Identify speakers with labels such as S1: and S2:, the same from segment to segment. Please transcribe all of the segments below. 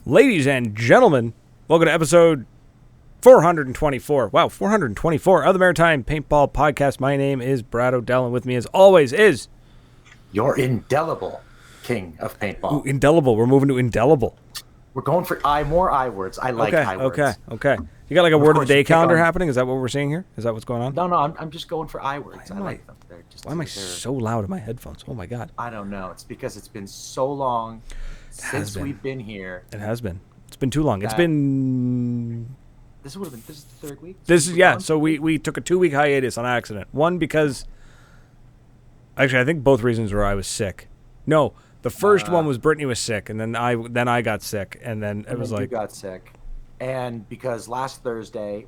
S1: Ladies and gentlemen, welcome to episode 424. Wow, 424 of the Maritime Paintball Podcast. My name is Brad O'Dell, and with me as always is...
S2: Your indelible king of paintball.
S1: Ooh, indelible. We're moving to indelible.
S2: We're going for more I words. I like I words.
S1: Okay. You got like a word of the day calendar happening? Is that what we're seeing here? Is that what's going on?
S2: No, I'm just going for I words. I like them.
S1: Why am I so loud in my headphones? Oh my God.
S2: I don't know. It's because it's been so long since we've been here.
S1: It has been. It's been too long. It's been...
S2: This is the third week?
S1: So we took a 2-week hiatus on accident. One, because... Actually, I think both reasons were I was sick. No, the first one was Brittany was sick, and then I got sick, and then it was like...
S2: You got sick. And because last Thursday,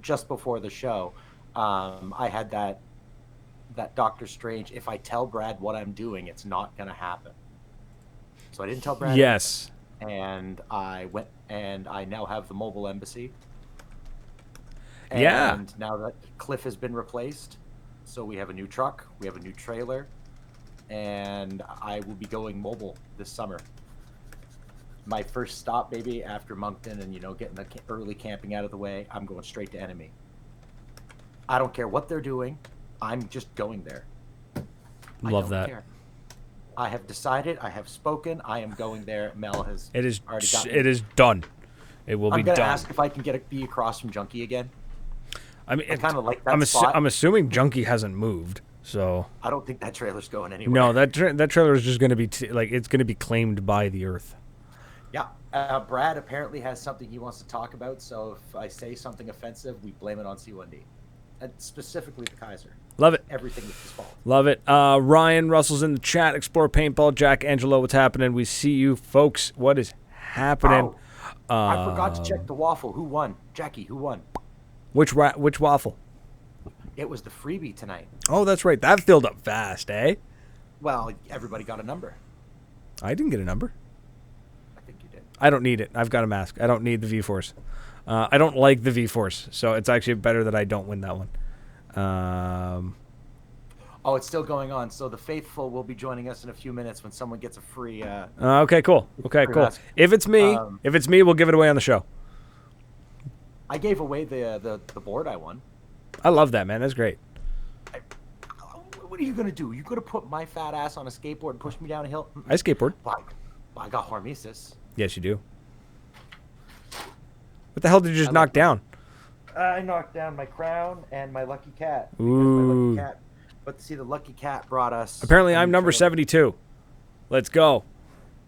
S2: just before the show, I had that Doctor Strange, if I tell Brad what I'm doing, it's not going to happen. So I didn't tell Brad.
S1: Yes.
S2: And I went, and I now have the mobile embassy.
S1: Yeah.
S2: And now that Cliff has been replaced, so we have a new truck, we have a new trailer, and I will be going mobile this summer. My first stop, baby, after Moncton and, getting the early camping out of the way, I'm going straight to enemy. I don't care what they're doing. I'm just going there.
S1: Love that.
S2: Care. I have decided. I have spoken. I am going there. Mel has already got me.
S1: It is done. It will be done.
S2: I'm going to ask if I can be across from Junkie again.
S1: I mean,
S2: I kind of like that spot.
S1: I'm assuming Junkie hasn't moved, so...
S2: I don't think that trailer's going anywhere.
S1: No, that trailer is just going to be, it's going to be claimed by the earth.
S2: Yeah. Brad apparently has something he wants to talk about, so if I say something offensive, we blame it on C1D. And specifically the Kaiser.
S1: Love it.
S2: Everything is his fault.
S1: Love it. Ryan Russell's in the chat. Explore Paintball. Jack Angelo, what's happening? We see you, folks. What is happening?
S2: Oh, I forgot to check the waffle. Who won? Jackie, who won?
S1: Which waffle?
S2: It was the freebie tonight.
S1: Oh, that's right. That filled up fast, eh?
S2: Well, everybody got a number.
S1: I didn't get a number.
S2: I think you did.
S1: I don't need it. I've got a mask. I don't need the V-Force. I don't like the V-Force, so it's actually better that I don't win that one.
S2: Oh, it's still going on. So the faithful will be joining us in a few minutes when someone gets a free...
S1: okay, cool. Okay, cool. Mask. If it's me, we'll give it away on the show.
S2: I gave away the board I won.
S1: I love that, man. That's great.
S2: What are you going to do? You going to put my fat ass on a skateboard and push me down a hill?
S1: I skateboard.
S2: I got hormesis.
S1: Yes, you do. What the hell did you just knock down?
S2: I knocked down my crown and my lucky cat.
S1: Ooh.
S2: But see, the lucky cat brought us...
S1: Apparently, I'm number 72. Let's go.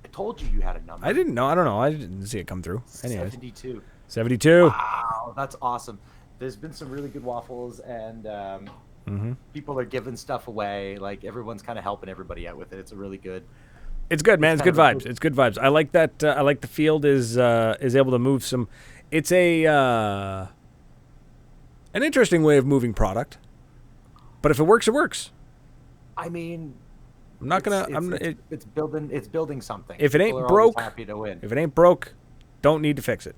S2: I told you had a number.
S1: I didn't know. I don't know. I didn't see it come through. Anyways.
S2: 72.
S1: 72.
S2: Wow, that's awesome. There's been some really good waffles, and people are giving stuff away. Like, everyone's kind of helping everybody out with it. It's a really good...
S1: It's good, man. It's good vibes. It's good vibes. I like that. I like the field is able to move some... It's an interesting way of moving product, but if it works, it works.
S2: I mean,
S1: I'm not gonna.
S2: It's building something.
S1: If it ain't broke,
S2: happy to win.
S1: If it ain't broke, don't need to fix it.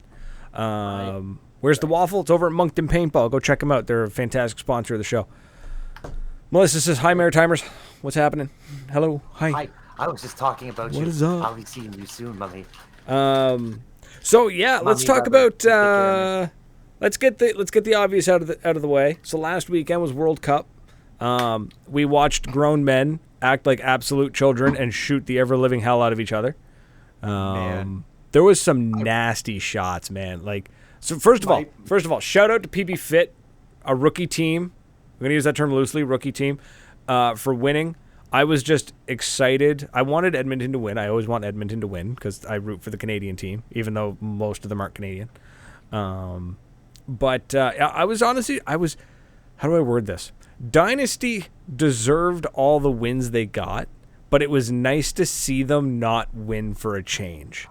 S1: Where's the waffle? It's over at Moncton Paintball. Go check them out. They're a fantastic sponsor of the show. Melissa says, "Hi, Maritimers. What's happening? Hello. Hi.
S2: I was just talking about you.
S1: What is up?
S2: I'll be seeing you soon, mommy."
S1: So yeah, let's talk about let's get the obvious out of the way. So last weekend was World Cup. We watched grown men act like absolute children and shoot the ever living hell out of each other. There was some nasty shots, man. Like, so first of all, shout out to PB Fit, a rookie team. I'm gonna use that term loosely, rookie team, for winning. I was just excited. I wanted Edmonton to win. I always want Edmonton to win because I root for the Canadian team, even though most of them aren't Canadian. But I was honestly, how do I word this? Dynasty deserved all the wins they got, but it was nice to see them not win for a change.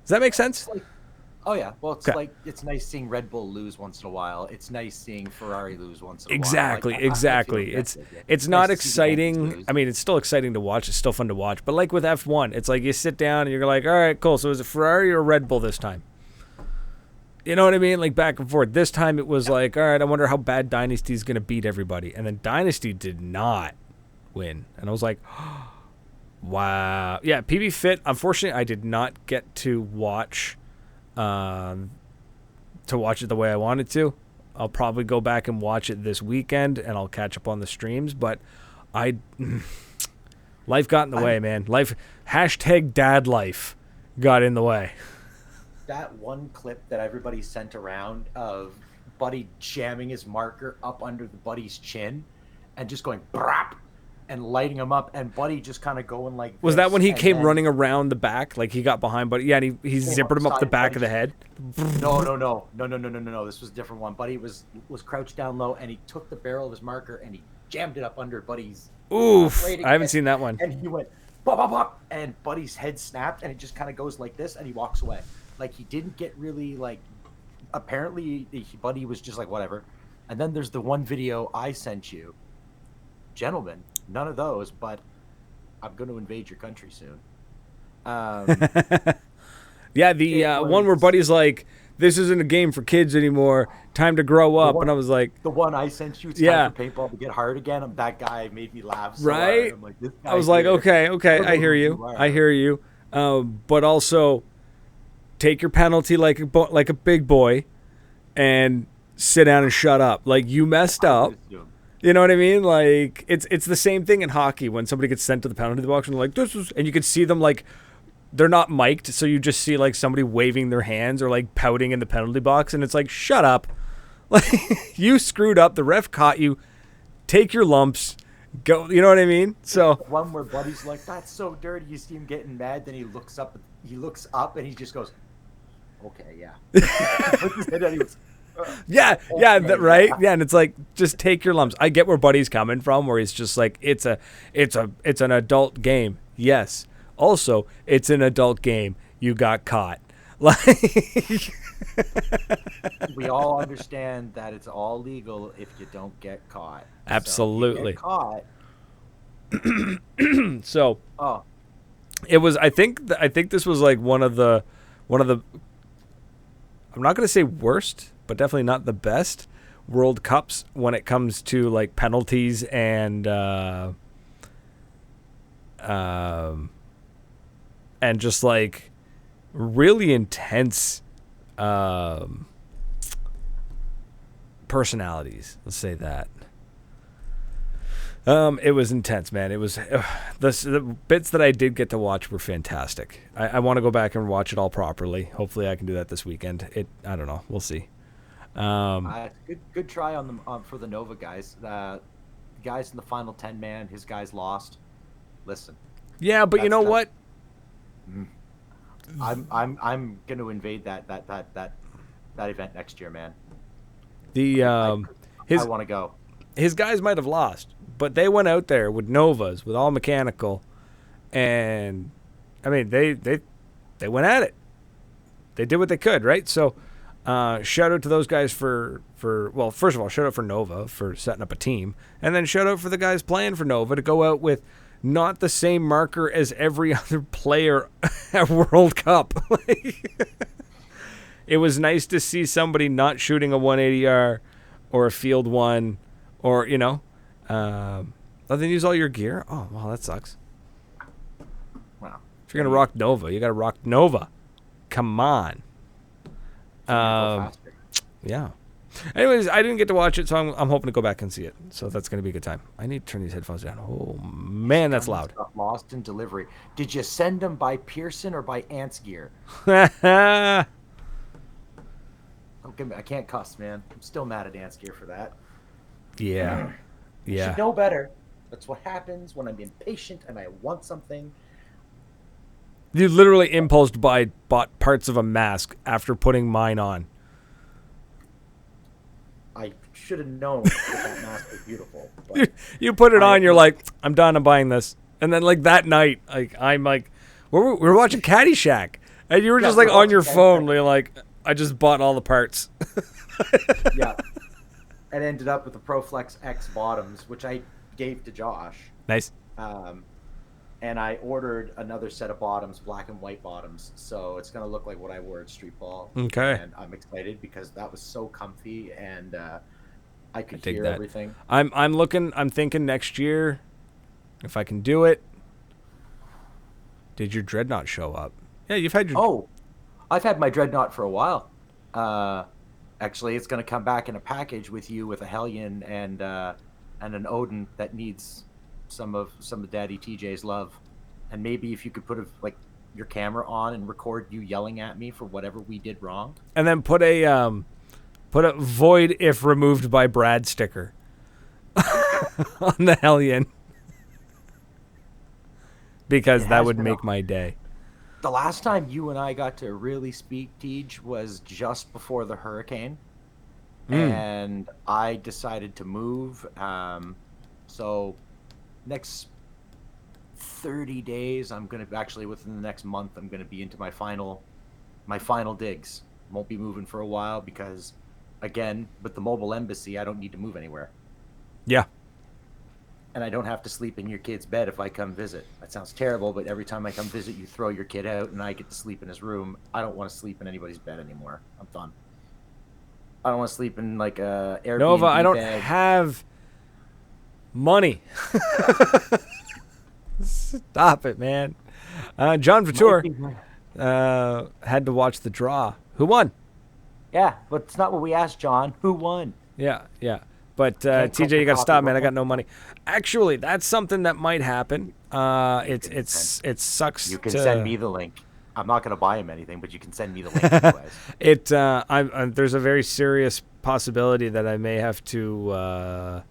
S1: Does that make sense?
S2: Oh yeah, well it's like it's nice seeing Red Bull lose once in a while. It's nice seeing Ferrari lose once in a
S1: while. Exactly. It's not exciting. I mean, it's still exciting to watch. It's still fun to watch. But like with F1, it's like you sit down and you're like, all right, cool. So is it Ferrari or Red Bull this time? You know what I mean? Like back and forth. This time it was like, all right, I wonder how bad Dynasty is going to beat everybody. And then Dynasty did not win. And I was like, Wow. Yeah, PB Fit. Unfortunately, I did not get to watch it the way I wanted to. I'll probably go back and watch it this weekend, and I'll catch up on the streams. But life got in the way, man. Life #dad life got in the way.
S2: That one clip that everybody sent around of Buddy jamming his marker up under the Buddy's chin and just going brap and lighting him up, and Buddy just kind of going like
S1: Was
S2: this,
S1: that when he came
S2: then
S1: running around the back? Like he got behind Buddy? Yeah, and he zippered him up the back of the head.
S2: No. This was a different one. Buddy was crouched down low, and he took the barrel of his marker and he jammed it up under Buddy's.
S1: Oof! I haven't seen that one.
S2: And he went pop pop pop, and Buddy's head snapped, and it just kind of goes like this, and he walks away. Like he didn't get really like. Apparently, Buddy was just like whatever. And then there's the one video I sent you, gentlemen. None of those, but I'm going to invade your country soon.
S1: Yeah, the one where Buddy's like, "This isn't a game for kids anymore. Time to grow up." And I was like,
S2: the one I sent you, it's time for paintball to get hard again. That guy made me laugh. So
S1: right?
S2: hard. I'm like, this guy
S1: I was like, okay, I hear you. But also, take your penalty like a big boy, and sit down and shut up. Like you messed up. You know what I mean? Like it's the same thing in hockey when somebody gets sent to the penalty box and they're like, "This is," and you can see them like they're not mic'd, so you just see like somebody waving their hands or like pouting in the penalty box, and it's like, shut up. Like you screwed up, the ref caught you, take your lumps, go. You know what I mean? So
S2: one where Buddy's like, "That's so dirty." You see him getting mad, then he looks up and he just goes, "Okay, yeah."
S1: Right. Yeah, and it's like, just take your lumps. I get where Buddy's coming from, where he's just like, it's an adult game. Yes. Also, it's an adult game. You got caught. Like
S2: we all understand that it's all legal if you don't get caught.
S1: Absolutely.
S2: So if you get caught.
S1: So it was. I think this was like one of the. I'm not going to say worst, but definitely not the best World Cups when it comes to like penalties and just like really intense personalities. Let's say that. It was intense, man. It was the bits that I did get to watch were fantastic. I want to go back and watch it all properly. Hopefully, I can do that this weekend. I don't know. We'll see.
S2: Good try on them for the Nova guys. The guys in the final 10 man. His guys lost. Listen.
S1: Yeah, but you know what?
S2: I'm gonna invade that event next year, man. I want to go.
S1: His guys might have lost, but they went out there with Novas, with all mechanical, and I mean they went at it. They did what they could, right? So shout out to those guys for well, first of all, shout out for Nova for setting up a team, and then shout out for the guys playing for Nova to go out with not the same marker as every other player at World Cup. It was nice to see somebody not shooting a 180R or a field one, or they use all your gear. Oh, well, that sucks.
S2: Wow.
S1: If you're gonna rock Nova, you gotta rock Nova. Come on. Yeah. Anyways, I didn't get to watch it, so I'm hoping to go back and see it. So that's gonna be a good time. I need to turn these headphones down. Oh man, that's loud.
S2: Lost in delivery. Did you send them by Pearson or by Ants Gear? I can't cuss, man. I'm still mad at Ants Gear for that.
S1: Yeah.
S2: You should know better. That's what happens when I'm impatient and I want something.
S1: You literally bought parts of a mask after putting mine on.
S2: I should have known that mask was beautiful. But
S1: you put it on, you're like, I'm done, I'm buying this. And then like that night, I'm like, we're watching Caddyshack, and you were just like on your phone, like, I just bought all the parts.
S2: Yeah. And ended up with the ProFlex X bottoms, which I gave to Josh.
S1: Nice.
S2: And I ordered another set of bottoms, black and white bottoms. So it's going to look like what I wore at Street Ball.
S1: Okay.
S2: And I'm excited because that was so comfy, and I could hear everything.
S1: I'm thinking next year, if I can do it, did your dreadnought show up? Yeah, you've had your...
S2: Oh, I've had my dreadnought for a while. Actually, it's going to come back in a package with you with a Hellion and an Odin that needs some of Daddy TJ's love. And maybe if you could put your camera on and record you yelling at me for whatever we did wrong.
S1: And then put a void if removed by Brad sticker on the Hellion. Because that would make my day.
S2: The last time you and I got to really speak, Tej, was just before the hurricane. And I decided to move. So next 30 days, I'm going to actually, within the next month, I'm going to be into my final digs. Won't be moving for a while because, again, with the mobile embassy, I don't need to move anywhere.
S1: Yeah.
S2: And I don't have to sleep in your kid's bed if I come visit. That sounds terrible, but every time I come visit, you throw your kid out and I get to sleep in his room. I don't want to sleep in anybody's bed anymore. I'm done. I don't want to sleep in like a Airbnb
S1: Nova, I don't
S2: bed.
S1: have money. Stop it, man. John Vautour had to watch the draw. Who won?
S2: Yeah, but it's not what we asked, John. Who won?
S1: Yeah. But TJ, you got to stop, man. I got no money. Actually, that's something that might happen. It sucks.
S2: You can send me the link. I'm not going to buy him anything, but you can send me the link anyways.
S1: There's a very serious possibility that I may have to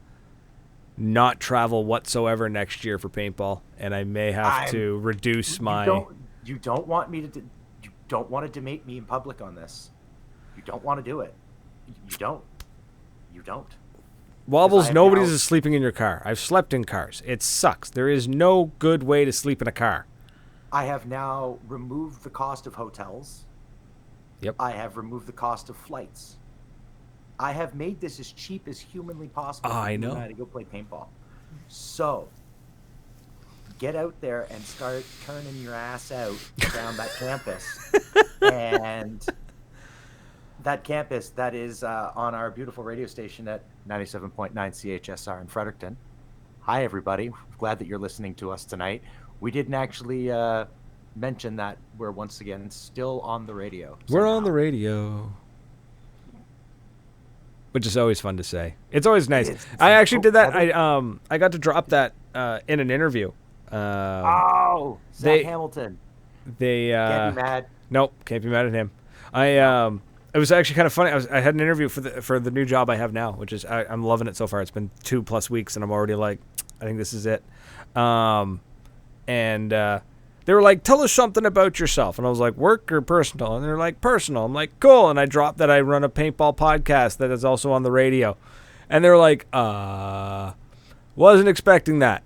S1: not travel whatsoever next year for paintball, and I may have to reduce my.
S2: You don't want me to. You don't want to demate me in public on this. You don't want to do it. You don't.
S1: Wobbles, nobody's sleeping in your car. I've slept in cars. It sucks. There is no good way to sleep in a car.
S2: I have now removed the cost of hotels.
S1: Yep.
S2: I have removed the cost of flights. I have made this as cheap as humanly possible.
S1: I know.
S2: To go play paintball. So, get out there and start turning your ass out around that campus. And that campus that is on our beautiful radio station at 97.9 CHSR in Fredericton. Hi, everybody. Glad that you're listening to us tonight. We didn't actually mention that we're once again still on the radio.
S1: We're on the radio. Which is always fun to say. It's always nice. I actually did that. I got to drop that in an interview.
S2: Zach Hamilton.
S1: They
S2: can't be mad.
S1: Nope, can't be mad at him. It was actually kind of funny. I had an interview for the new job I have now, which is I'm loving it so far. It's been 2+ weeks, and I'm already like, I think this is it. And they were like, tell us something about yourself. And I was like, work or personal? And they're like, personal. I'm like, cool. And I dropped that I run a paintball podcast that is also on the radio. And they were like, wasn't expecting that.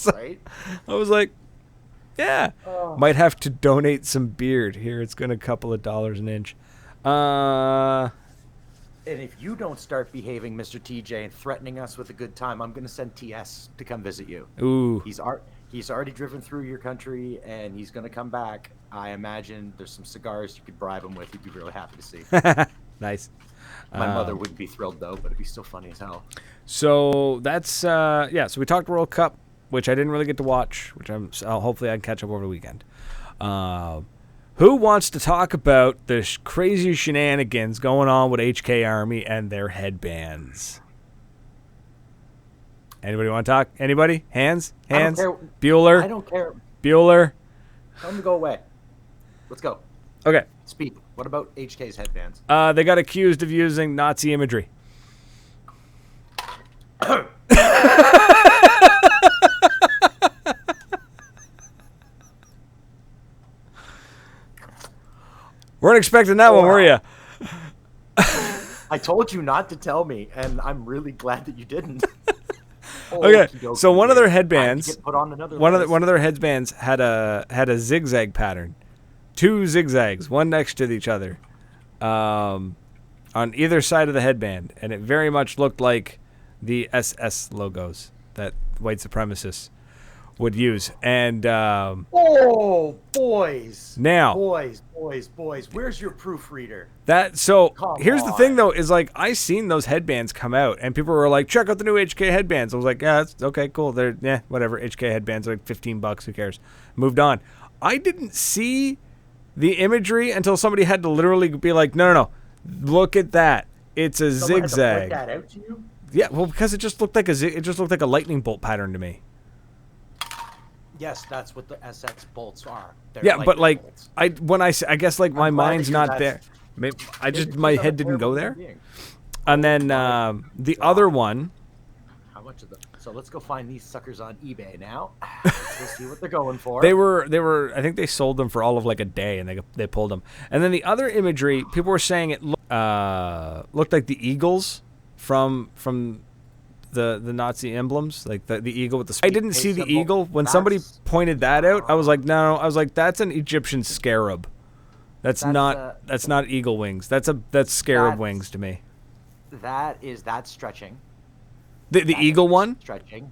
S2: Right?
S1: I was like, yeah. Might have to donate some beard. Here, it's going to couple of dollars an inch.
S2: And if you don't start behaving, Mr. TJ, and threatening us with a good time, I'm going to send TS to come visit you.
S1: Ooh.
S2: He's already driven through your country, and he's going to come back. I imagine there's some cigars you could bribe him with. He'd be really happy to see.
S1: Nice.
S2: My mother wouldn't be thrilled, though, but it'd be still funny as hell.
S1: So that's, so we talked World Cup, which I didn't really get to watch, which hopefully I can catch up over the weekend. Who wants to talk about the crazy shenanigans going on with HK Army and their headbands? Anybody want to talk? Anybody? Hands? Bueller?
S2: I don't care.
S1: Bueller?
S2: Tell him to go away. Let's go.
S1: Okay.
S2: Speed. What about HK's headbands?
S1: They got accused of using Nazi imagery. Weren't expecting that one, were you?
S2: I told you not to tell me, and I'm really glad that you didn't.
S1: Okay, so one of their headbands,
S2: one
S1: of their headbands had a zigzag pattern, 2 zigzags, one next to each other, on either side of the headband, and it very much looked like the SS logos that white supremacists would use. And
S2: Oh, boys.
S1: now,
S2: Boys. Where's your proofreader?
S1: Here's the thing,
S2: on.
S1: though, is like I seen those headbands come out, and people were like, check out the new HK headbands. I was like, yeah, that's okay, cool. They're whatever. HK headbands are like $15. Who cares? Moved on. I didn't see the imagery until somebody had to literally be like, no, look at that. It's a
S2: Someone
S1: zigzag.
S2: had to point that out to you?
S1: Yeah, well, because it just looked like a lightning bolt pattern to me.
S2: Yes, that's what the SX bolts are. They're
S1: Yeah, but like
S2: bolts.
S1: I guess like my mind's not there. Maybe my head didn't go there. And then the other one.
S2: How much of the? So let's go find these suckers on eBay now. Let's go see what they're going for.
S1: They were. I think they sold them for all of like a day, and they pulled them. And then the other imagery, people were saying it looked like the eagles from the Nazi emblems, like the eagle with the. I didn't see the eagle when somebody pointed that out. I was like, no. I was like, that's an Egyptian scarab. That's not eagle wings. That's scarab wings to me.
S2: That's stretching.
S1: The eagle one.
S2: Stretching.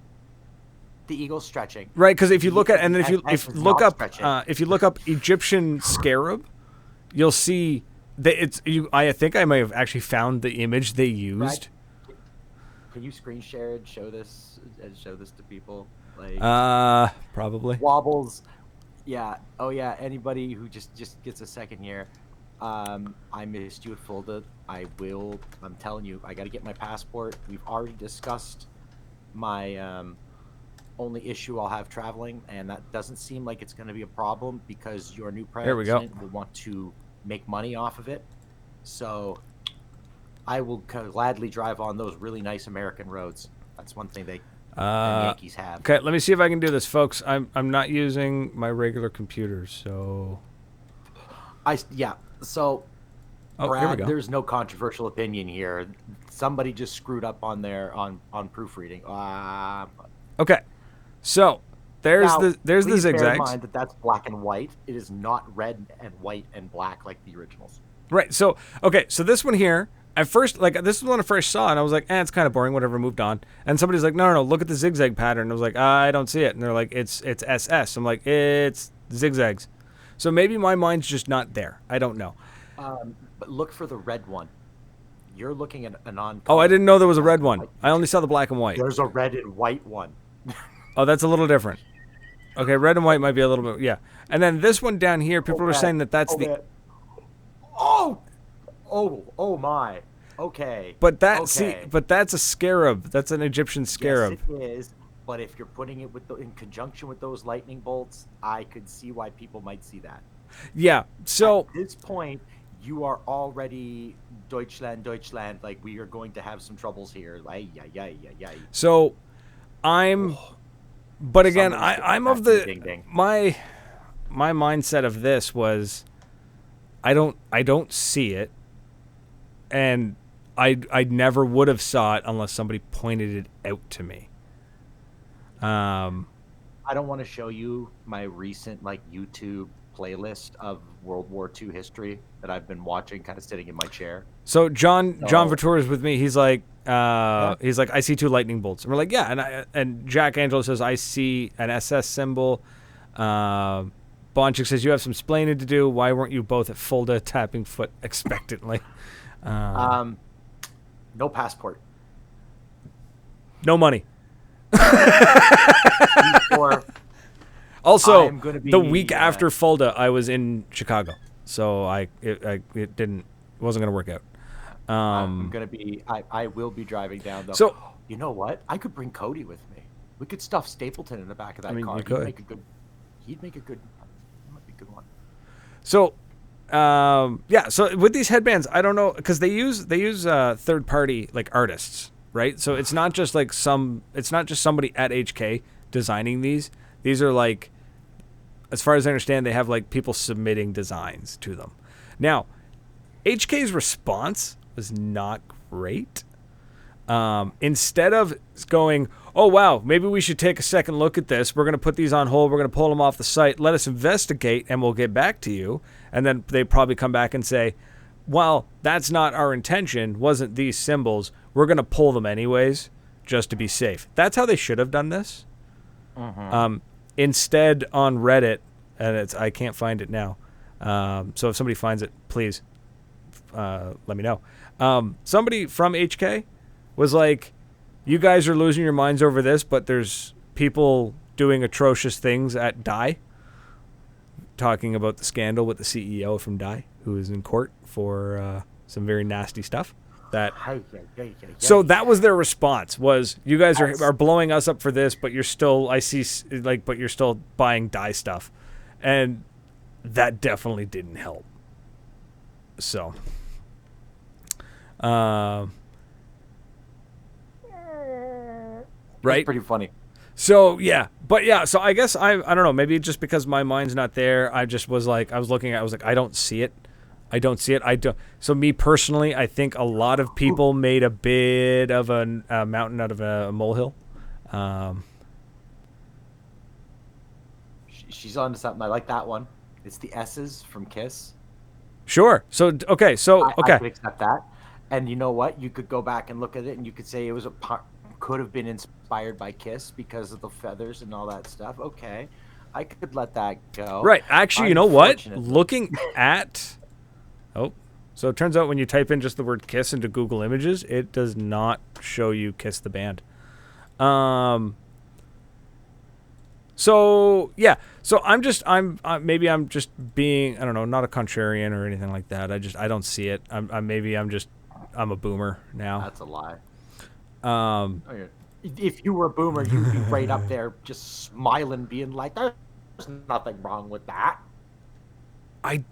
S2: The eagle's stretching.
S1: Right, because if you look at if you look up Egyptian scarab, you'll see that I think I may have actually found the image they used.
S2: Right. Can you screen share and show this to people? Like
S1: probably.
S2: Wobbles. Yeah. Oh yeah. Anybody who just gets a second here. I missed you at Fulda. I'm telling you, I got to get my passport. We've already discussed my only issue I'll have traveling, and that doesn't seem like it's going to be a problem because your new president will want to make money off of it. So I will gladly drive on those really nice American roads. That's one thing the Yankees have.
S1: Okay, let me see if I can do this, folks. I'm not using my regular computer, so.
S2: So,
S1: Brad,
S2: here
S1: we go.
S2: There's no controversial opinion here. Somebody just screwed up on proofreading.
S1: Okay, so there's
S2: now,
S1: the zigzags.
S2: Bear in mind that that's black and white. It is not red and white and black like the originals.
S1: Right. So so this one here. At first, this is when I first saw it, and I was like, it's kind of boring, whatever, moved on. And somebody's like, no, look at the zigzag pattern. I was like, I don't see it. And they're like, it's SS. I'm like, it's zigzags. So maybe my mind's just not there. I don't know.
S2: But look for the red one. You're looking at a non.
S1: Oh, I didn't know there was a red one. I only saw the black and white.
S2: There's a red and white one.
S1: Oh, that's a little different. Okay, red and white might be a little bit, yeah. And then this one down here, people are saying that's the...
S2: Oh my. Okay.
S1: But that's a scarab. That's an Egyptian scarab.
S2: Yes, it is. But if you're putting it in conjunction with those lightning bolts, I could see why people might see that.
S1: Yeah. So
S2: at this point, you are already Deutschland. Like, we are going to have some troubles here.
S1: So but again, I'm of the
S2: ding, ding.
S1: My mindset of this was, I don't see it, and I never would have saw it unless somebody pointed it out to me.
S2: I don't want to show you my recent YouTube playlist of World War II history that I've been watching, kind of sitting in my chair.
S1: So John Vautour is with me. He's like, I see two lightning bolts, and we're like, yeah. And Jack Angelo says, I see an SS symbol. Bonchik says, you have some splaining to do. Why weren't you both at Fulda tapping foot expectantly?
S2: No passport.
S1: No money. Also, the week after Fulda, I was in Chicago, so it wasn't gonna work out.
S2: I will be driving down though.
S1: So
S2: you know what? I could bring Cody with me. We could stuff Stapleton in the back of that car. He'd make a good one.
S1: So, So with these headbands, I don't know, because they use third party artists, right? So it's not just somebody at HK designing these. These are as far as I understand, they have people submitting designs to them. Now, HK's response was not great. Instead of going, oh wow, maybe we should take a second look at this. We're going to put these on hold. We're going to pull them off the site. Let us investigate, and we'll get back to you. And then they probably come back and say, well, that's not our intention. Wasn't these symbols? We're going to pull them anyways, just to be safe. That's how they should have done this. instead on Reddit, and I can't find it now. So if somebody finds it, please let me know. Somebody from HK was like, you guys are losing your minds over this, but there's people doing atrocious things at DIE, talking about the scandal with the CEO from DIE, who is in court for some very nasty stuff. So that was their response, was you guys are blowing us up for this, but you're still, but you're still buying DIE stuff. And that definitely didn't help. So, right?
S2: That's pretty funny.
S1: So yeah, so I guess I don't know, maybe just because my mind's not there, I just was like, I was like, I don't see it. So me personally, I think a lot of people made a bit of a mountain out of a molehill.
S2: She's on to something. I like that one. It's the S's from Kiss.
S1: Sure. So okay.
S2: I could accept that. And you know what? You could go back and look at it, and you could say it was could have been inspired by Kiss because of the feathers and all that stuff. Okay, I could let that go.
S1: Right. Actually, you know what? Looking at so it turns out when you type in just the word Kiss into Google Images, it does not show you Kiss the band. So yeah, so maybe I'm just being, I don't know, not a contrarian or anything like that. I don't see it. I'm a boomer now.
S2: That's a lie. If you were a boomer, you'd be right up there, just smiling, being like, "There's nothing wrong with that." I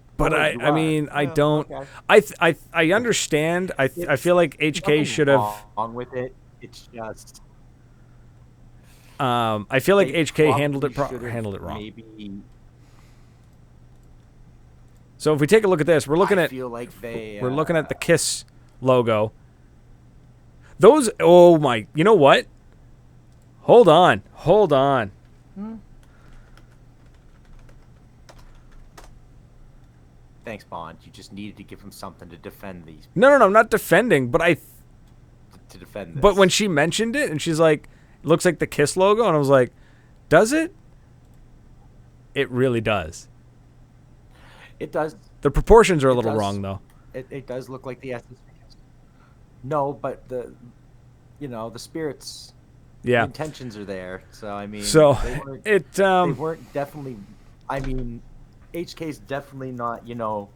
S1: don't. Okay. I understand. I feel like HK should have
S2: wrong with it. It's just.
S1: I feel like HK handled it wrong.
S2: Maybe.
S1: So if we take a look at this, we're looking at the Kiss logo. Those, oh my, you know what? Hold on.
S2: Thanks, Bond. You just needed to give him something to defend these.
S1: No, I'm not defending, but
S2: to defend this.
S1: But when she mentioned it, and she's like, looks like the Kiss logo, and I was like, does it? It really does.
S2: It does.
S1: The proportions are a little wrong, though.
S2: It does look like the S's. No, but the spirits, the intentions are there. So I mean, they weren't definitely. I mean, HK's definitely not. No.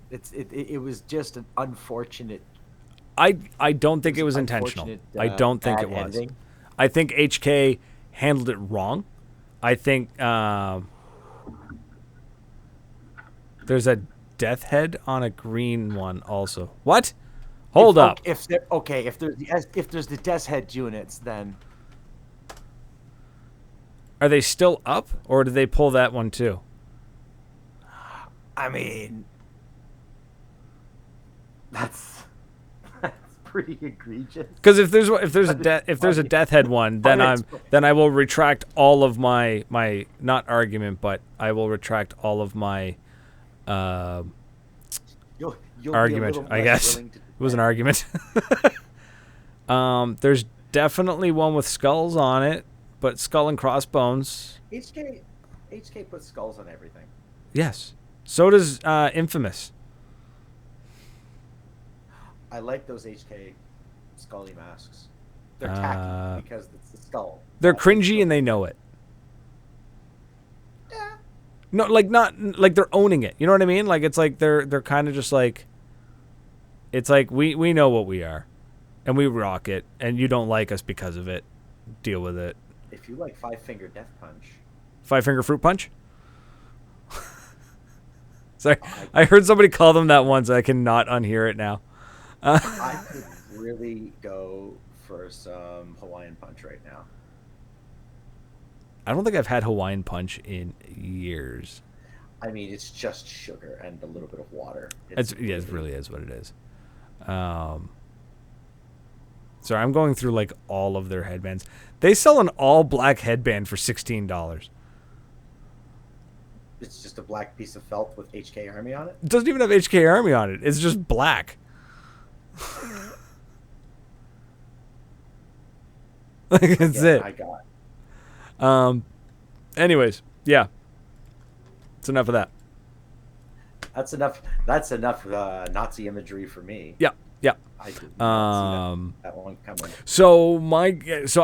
S2: It was just an unfortunate.
S1: I don't think it was intentional. I don't think it was. Ending. I think HK handled it wrong. I think there's a death head on a green one also. What? Hold up.
S2: If there's the death head units, then
S1: are they still up, or did they pull that one too?
S2: I mean, that's pretty egregious.
S1: Because if there's a death head one, then I will retract all of my not argument, but I will retract all of my
S2: you'll
S1: argument. I guess it was an argument. There's definitely one with skulls on it, but skull and crossbones.
S2: HK puts skulls on everything.
S1: Yes, so does Infamous.
S2: I like those HK Scully masks. They're tacky because it's the skull.
S1: They're cringy and they know it.
S2: Yeah.
S1: No, not like they're owning it. You know what I mean? Like it's like they're kind of just like, it's like we know what we are, and we rock it, and you don't like us because of it. Deal with it.
S2: If you like 5-Finger Death Punch.
S1: 5-Finger Fruit Punch? Sorry, I heard somebody call them that once. I cannot unhear it now.
S2: I could really go for some Hawaiian Punch right now.
S1: I don't think I've had Hawaiian Punch in years.
S2: I mean, it's just sugar and a little bit of water.
S1: It really is what it is. Sorry, I'm going through like all of their headbands. They sell an all black headband for $16.
S2: It's just a black piece of felt with HK Army on it?
S1: It doesn't even have HK Army on it. It's just black. Like, that's it.
S2: I got.
S1: Anyways, yeah. It's enough of that.
S2: That's enough. That's enough Nazi imagery for me.
S1: Yeah. Yeah.
S2: I did not see that one coming.
S1: So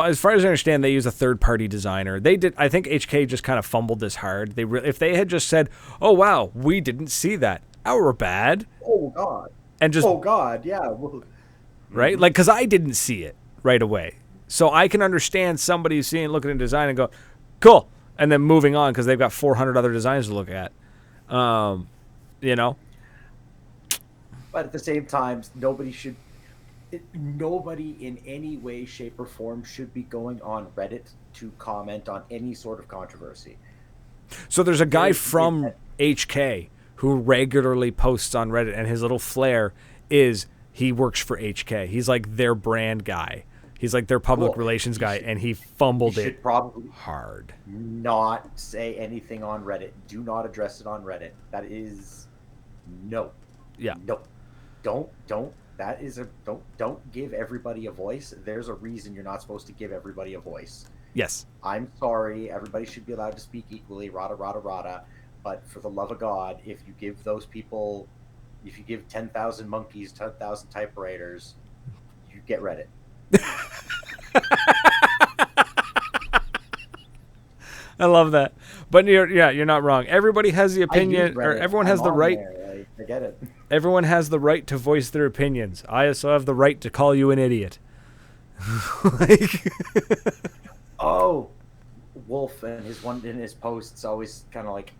S1: as far as I understand, they use a third-party designer. They did. I think HK just kind of fumbled this hard. If they had just said, "Oh wow, we didn't see that. Our bad."
S2: Oh God.
S1: And just.
S2: Oh God. Yeah.
S1: Right. Like, because I didn't see it right away, so I can understand somebody looking at design and go, "Cool," and then moving on because they've got 400 other designs to look at. You know.
S2: But at the same time, nobody in any way, shape, or form should be going on Reddit to comment on any sort of controversy.
S1: So there's a guy from HK who regularly posts on Reddit, and his little flair is he works for HK. He's like their brand guy. He's like their public relations guy, and he fumbled it
S2: should probably
S1: hard.
S2: Not say anything on Reddit. Do not address it on Reddit. That is no.
S1: Yeah.
S2: No. Don't give everybody a voice. There's a reason you're not supposed to give everybody a voice.
S1: Yes.
S2: I'm sorry. Everybody should be allowed to speak equally. Rada, rada, rada. But for the love of God, if you give 10,000 monkeys, 10,000 typewriters, you get Reddit.
S1: I love that. But you're not wrong. Everybody has the opinion, or everyone has the right.
S2: I get it.
S1: Everyone has the right to voice their opinions. I also have the right to call you an idiot.
S2: Wolf and his posts always kind of like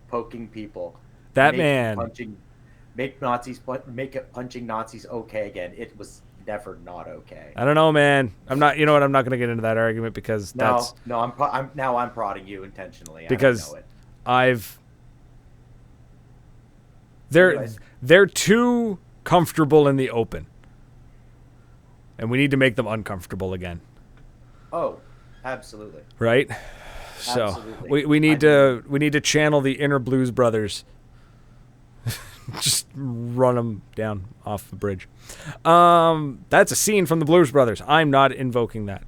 S2: poking people. Make punching Nazis okay again. It was never not okay.
S1: I don't know, man. I'm not. You know what? I'm not going to get into that argument because
S2: I'm prodding you intentionally.
S1: Because
S2: I don't know it.
S1: They're too comfortable in the open, and we need to make them uncomfortable again.
S2: Oh, absolutely.
S1: Right.
S2: Absolutely.
S1: So we need to channel the inner Blues Brothers. Just run them down off the bridge. That's a scene from the Blues Brothers. I'm not invoking that.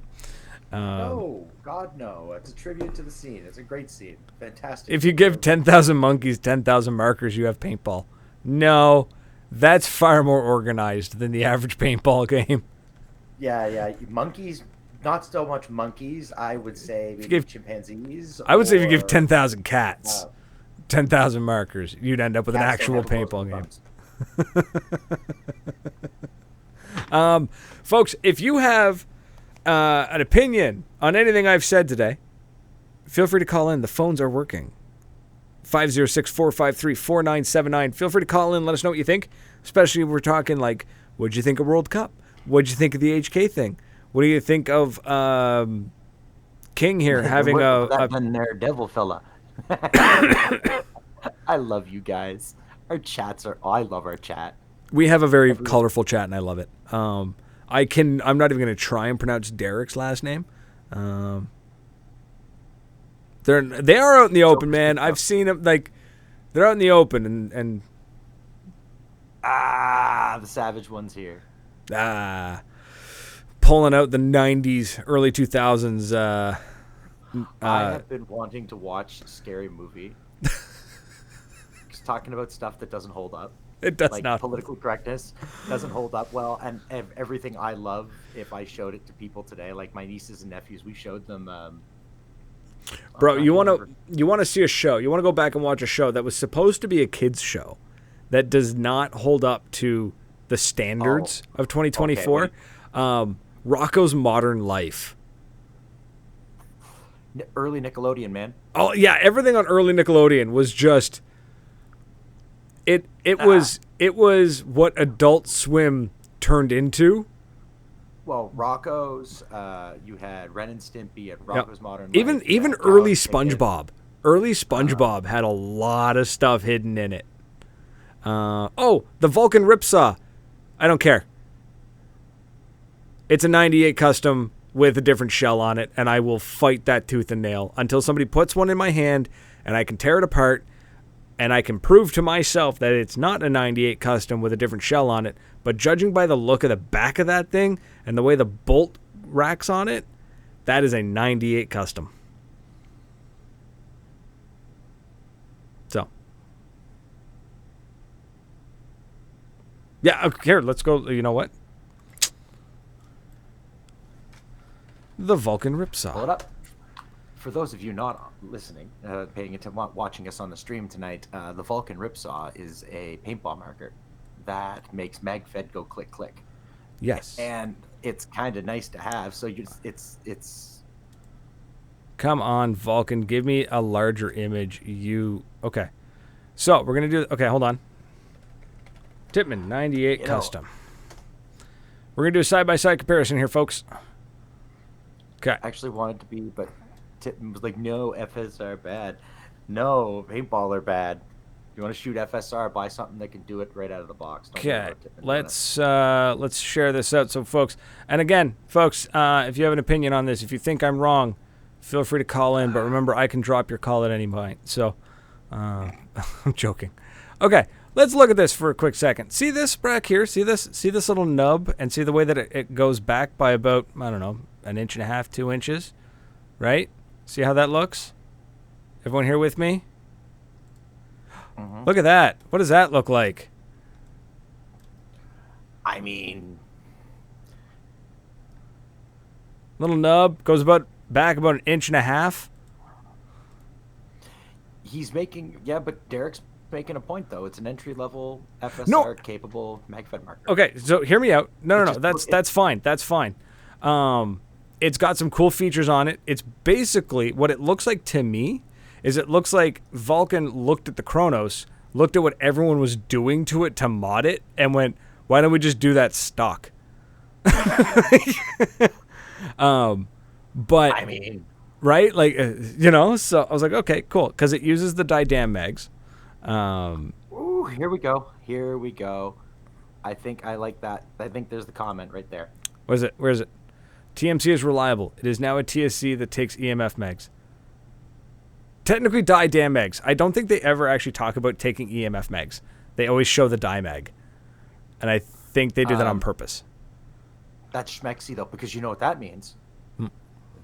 S2: No, God, no. It's a tribute to the scene. It's a great scene. Fantastic.
S1: If you give 10,000 monkeys 10,000 markers, you have paintball. No, that's far more organized than the average paintball game.
S2: Yeah. Monkeys, not so much monkeys. I would say maybe chimpanzees.
S1: I would say if you give 10,000 cats 10,000 markers, you'd end up with an actual paintball game. Folks, if you have an opinion on anything I've said today, feel free to call in. The phones are working. 506-453-4979. Feel free to call in. Let us know what you think, especially if we're talking like, what'd you think of World Cup? What'd you think of the HK thing? What do you think of King here having
S2: that devil fella? I love you guys. Our chats I love our chat.
S1: We have a very colorful chat, and I love it. I'm not even going to try and pronounce Derek's last name. They are out in the open, man. I've seen them, like, they're out in the open, and
S2: the savage one's here.
S1: Pulling out the 90s, early 2000s.
S2: I have been wanting to watch a scary movie. Just talking about stuff that doesn't hold up.
S1: It does not.
S2: Political correctness doesn't hold up well, and everything I love, if I showed it to people today, like my nieces and nephews, we showed them.
S1: Bro, you want to see a show? You want to go back and watch a show that was supposed to be a kids show, that does not hold up to the standards of 2024? Okay, Rocco's Modern Life.
S2: Early Nickelodeon, man.
S1: Oh yeah, everything on early Nickelodeon was just. It was what Adult Swim turned into.
S2: Well, Rocco's, you had Ren and Stimpy at Rocco's Modern Life.
S1: Even early SpongeBob. Early SpongeBob had a lot of stuff hidden in it. The Vulcan Ripsaw. I don't care. It's a 98 custom with a different shell on it, and I will fight that tooth and nail until somebody puts one in my hand and I can tear it apart and I can prove to myself that it's not a 98 custom with a different shell on it. But judging by the look of the back of that thing and the way the bolt racks on it. That is a 98 custom. So. Yeah, okay, here, let's go. You know what? The Vulcan Ripsaw.
S2: Pull it up. For those of you not listening, paying attention, watching us on the stream tonight, the Vulcan Ripsaw is a paintball marker that makes MagFed go click click.
S1: Yes.
S2: And it's kind of nice to have. So it's.
S1: Come on, Vulcan, give me a larger image. Okay? So we're gonna do. Okay, hold on. Tippmann 98 custom. We're gonna do a side-by-side comparison here, folks. Okay.
S2: I actually wanted to be, but Tippmann was like, "No, FS are bad. No, paintball are bad. If you want to shoot FSR, buy something that can do it right out of the box."
S1: Okay, let's share this out. So, folks, and again, folks, if you have an opinion on this, if you think I'm wrong, feel free to call in. But remember, I can drop your call at any point. So, I'm joking. Okay. Let's look at this for a quick second. See this back here? See this? See this little nub? And see the way that it goes back by about, I don't know, 1.5 inches, 2 inches? Right? See how that looks? Everyone here with me?
S2: Mm-hmm.
S1: Look at that. What does that look like?
S2: I mean...
S1: Little nub goes back about 1.5 inches.
S2: He's making... Yeah, but Derek's making a point, though. It's an entry-level FSR capable MagFed marker.
S1: Okay, so hear me out. No. That's fine. That's fine. It's got some cool features on it. It's basically what it looks like to me is it looks like Vulcan looked at the Chronos, looked at what everyone was doing to it to mod it, and went, "Why don't we just do that stock?" But
S2: I mean,
S1: right, like So I was like, okay, cool, because it uses the Didam mags.
S2: Ooh, here we go. I think I like that. I think there's the comment right there.
S1: What is it? Where is it? TMC is reliable. It is now a TSC that takes EMF mags. Technically Didam mags. I don't think they ever actually talk about taking EMF mags. They always show the die mag. And I think they do that on purpose.
S2: That's schmexy, though, because you know what that means.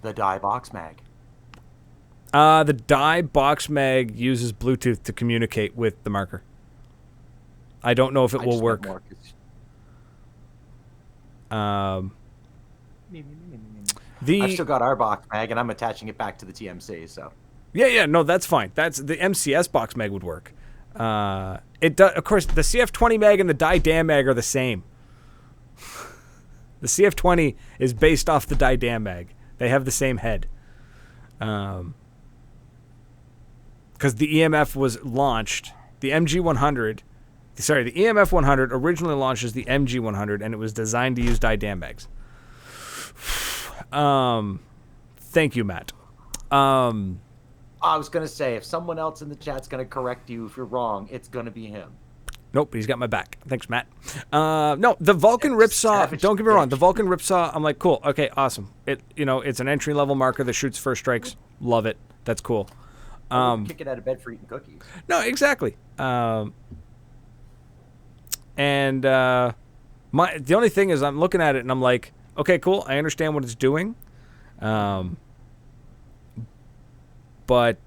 S2: The die box mag.
S1: The die box mag uses Bluetooth to communicate with the marker. I don't know if it will work.
S2: I've still got our box mag, and I'm attaching it back to the TMC. So
S1: yeah, no, that's fine. That's the MCS box mag would work. It does, of course. The CF20 mag and the Didam mag are the same. The CF20 is based off the Didam mag. They have the same head. Because the EMF was launched, the MG100. Sorry, the EMF 100 originally launched as the MG100, and it was designed to use Didam mags. Thank you, Matt.
S2: I was going to say, if someone else in the chat's going to correct you if you're wrong, it's going to be him.
S1: Nope, he's got my back. Thanks, Matt. No, the Vulcan Ripsaw, don't get me wrong, the Vulcan Ripsaw, I'm like, cool, okay, awesome. It's an entry-level marker that shoots first strikes. Love it. That's cool.
S2: Kick it out of bed for eating cookies.
S1: No, exactly. The only thing is I'm looking at it and I'm like, okay, cool. I understand what it's doing. But